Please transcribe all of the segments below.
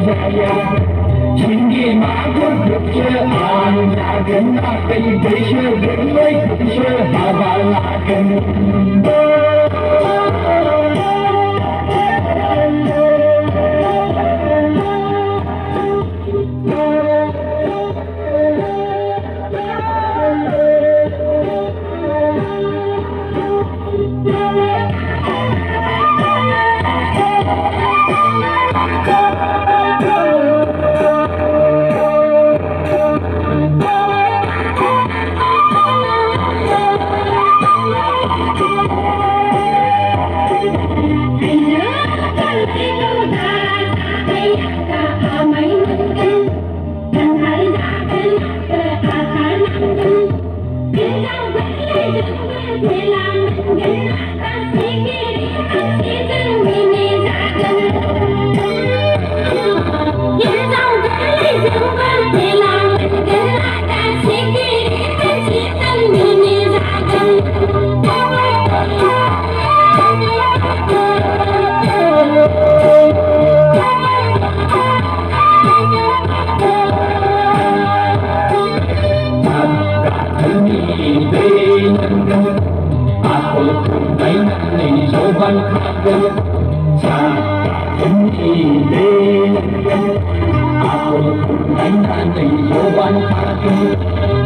saya Tinggi makhluk kerjaan Lagan apa Indonesia Berlai kerja Habalakan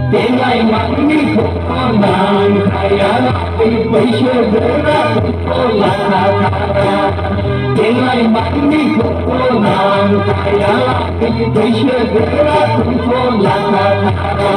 Dengai mandi kokonan kaya api bersyukuran tolak nakara Dengai mandi kokonan kaya api bersyukuran tolak nakara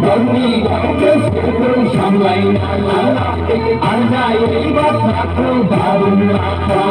Doni gagas terus sampai nala, anda ibat aku baru naka.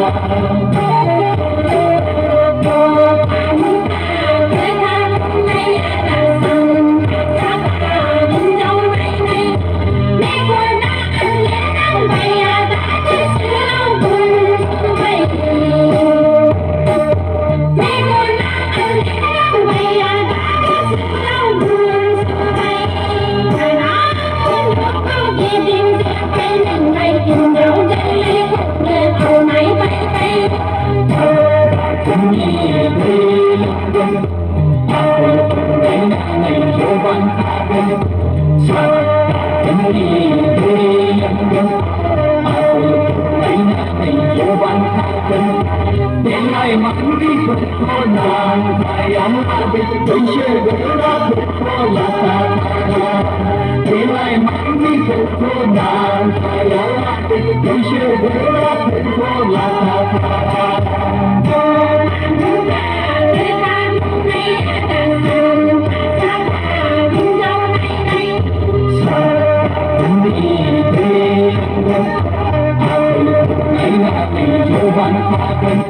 Dengai mandi kokonan sayang habis bersyukuran tolak nakara Dengai mandi kokonan sayang habis bersyukuran tolak nakara